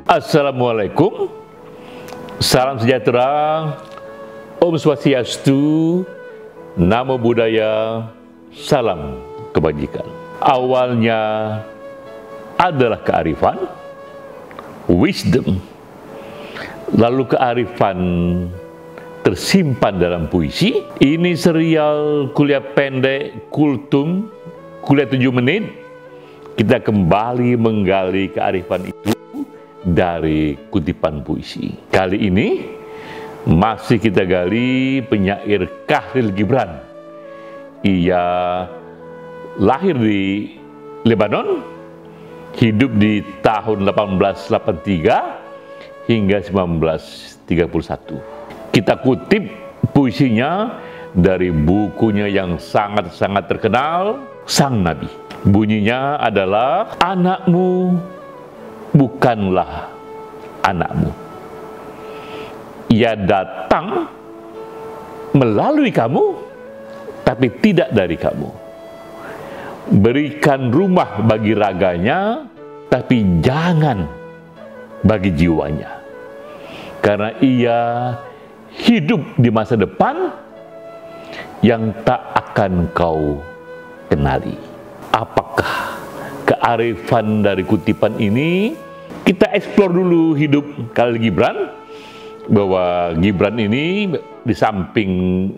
Assalamualaikum, salam sejahtera, Om Swastiastu, Namo Buddhaya, salam kebajikan. Awalnya adalah kearifan, wisdom, lalu kearifan tersimpan dalam puisi. Ini serial kuliah pendek Kultum, kuliah 7 menit. Kita kembali menggali kearifan itu dari kutipan puisi. Kali ini masih kita gali penyair Khalil Gibran. Ia lahir di Lebanon, hidup di tahun 1883 hingga 1931. Kita kutip puisinya dari bukunya yang sangat-sangat terkenal, Sang Nabi. Bunyinya adalah, anakmu bukanlah anakmu. Ia datang melalui kamu, tapi tidak dari kamu. Berikan rumah bagi raganya, tapi jangan bagi jiwanya. Karena ia hidup di masa depan yang tak akan kau kenali. Apakah kearifan dari kutipan ini? Kita eksplor dulu hidup Khalil Gibran, bahwa Gibran ini di samping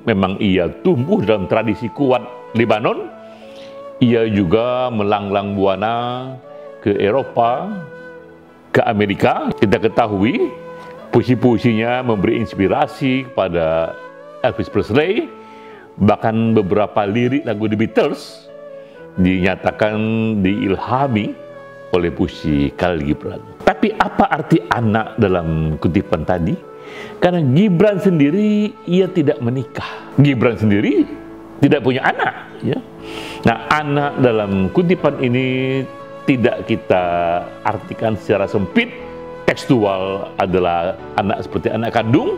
memang ia tumbuh dalam tradisi kuat Lebanon, ia juga melanglang buana ke Eropa, ke Amerika. Kita ketahui puisi-puisinya memberi inspirasi kepada Elvis Presley, bahkan beberapa lirik lagu The Beatles dinyatakan diilhami oleh puisi Khalil Gibran. Tapi apa arti anak dalam kutipan tadi? Karena Gibran sendiri ia tidak menikah. Gibran sendiri tidak punya anak. Ya. Nah, anak dalam kutipan ini tidak kita artikan secara sempit, tekstual adalah anak seperti anak kandung,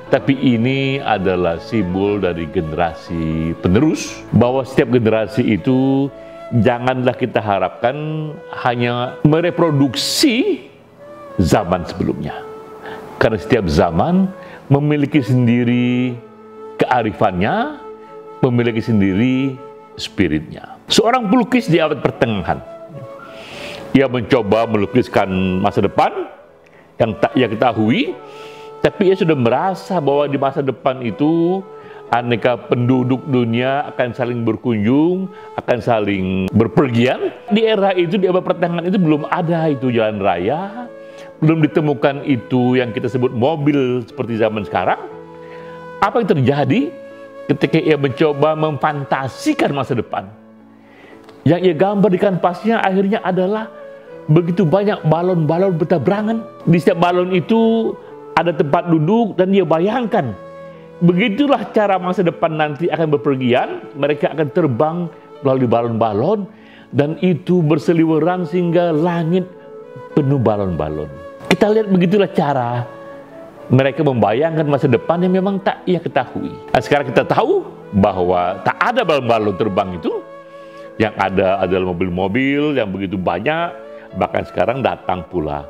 tapi ini adalah simbol dari generasi penerus, bahwa setiap generasi itu janganlah kita harapkan hanya mereproduksi zaman sebelumnya. Karena setiap zaman memiliki sendiri kearifannya, memiliki sendiri spiritnya. Seorang pelukis di abad pertengahan, ia mencoba melukiskan masa depan yang tak ia ketahui, tapi ia sudah merasa bahwa di masa depan itu aneka penduduk dunia akan saling berkunjung, akan saling berpergian. Di era itu, di abad pertengahan itu belum ada itu jalan raya, belum ditemukan itu yang kita sebut mobil seperti zaman sekarang. Apa yang terjadi ketika ia mencoba memfantasikan masa depan? Yang ia gambar di kanvasnya akhirnya adalah begitu banyak balon-balon bertabrakan. Di setiap balon itu ada tempat duduk dan dia bayangkan, begitulah cara masa depan nanti akan berpergian. Mereka akan terbang melalui balon-balon, dan itu berseliweran sehingga langit penuh balon-balon. Kita lihat begitulah cara mereka membayangkan masa depan yang memang tak ia ketahui. Nah, sekarang kita tahu bahwa tak ada balon-balon terbang itu. Yang ada adalah mobil-mobil yang begitu banyak, bahkan sekarang datang pula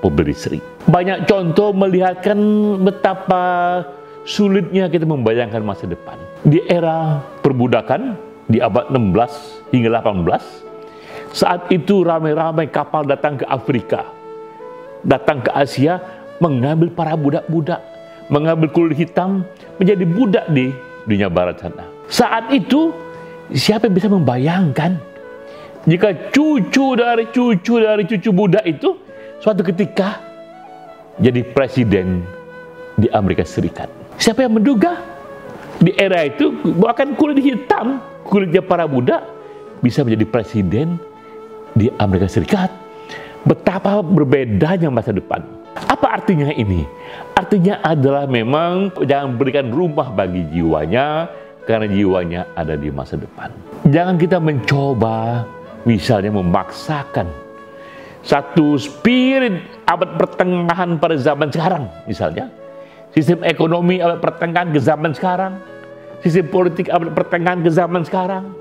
mobil listrik. Banyak contoh melihatkan betapa sulitnya kita membayangkan masa depan. Di era perbudakan, di abad 16 hingga 18, saat itu ramai-ramai kapal datang ke Afrika, datang ke Asia, mengambil para budak-budak, mengambil kulit hitam, menjadi budak di dunia barat sana. Saat itu, siapa yang bisa membayangkan jika cucu dari cucu budak itu suatu ketika jadi presiden di Amerika Serikat? Siapa yang menduga di era itu bahkan kulit hitam, kulitnya para budak bisa menjadi presiden di Amerika Serikat? Betapa berbedanya masa depan. Apa artinya ini? Artinya adalah memang jangan berikan rumah bagi jiwanya, karena jiwanya ada di masa depan. Jangan kita mencoba misalnya memaksakan satu spirit abad pertengahan pada zaman sekarang, misalnya sistem ekonomi abad pertengahan ke zaman sekarang, sistem politik abad pertengahan ke zaman sekarang,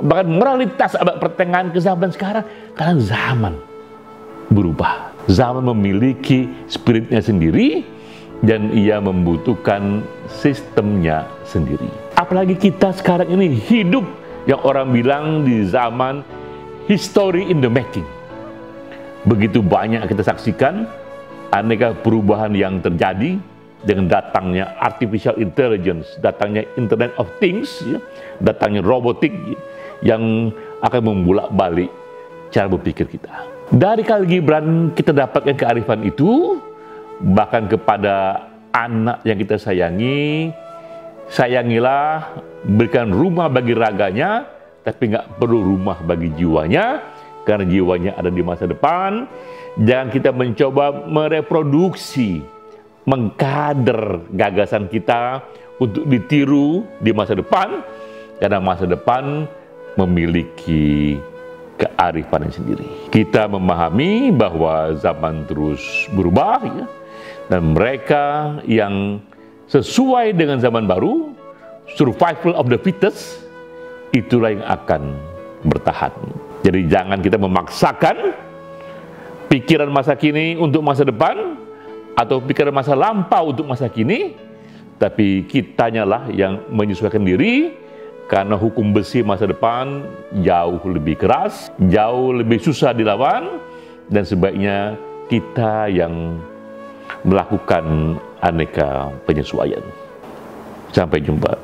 bahkan moralitas abad pertengahan ke zaman sekarang, karena zaman berubah. Zaman memiliki spiritnya sendiri dan ia membutuhkan sistemnya sendiri. Apalagi kita sekarang ini hidup yang orang bilang di zaman history in the making. Begitu banyak kita saksikan aneka perubahan yang terjadi dengan datangnya artificial intelligence, datangnya Internet of Things, ya, datangnya robotik yang akan membolak-balik cara berpikir kita. Dari Khalil Gibran kita dapatkan kearifan itu, bahkan kepada anak yang kita sayangi, sayangilah, berikan rumah bagi raganya, tapi nggak perlu rumah bagi jiwanya, karena jiwanya ada di masa depan. Jangan kita mencoba mereproduksi, mengkader gagasan kita untuk ditiru di masa depan, karena masa depan memiliki kearifan sendiri. Kita memahami bahwa zaman terus berubah, ya, dan mereka yang sesuai dengan zaman baru, survival of the fittest, itulah yang akan bertahan. Jadi jangan kita memaksakan pikiran masa kini untuk masa depan, atau pikiran masa lampau untuk masa kini, tapi kitanyalah yang menyesuaikan diri, karena hukum besi masa depan jauh lebih keras, jauh lebih susah dilawan, dan sebaiknya kita yang melakukan aneka penyesuaian. Sampai jumpa.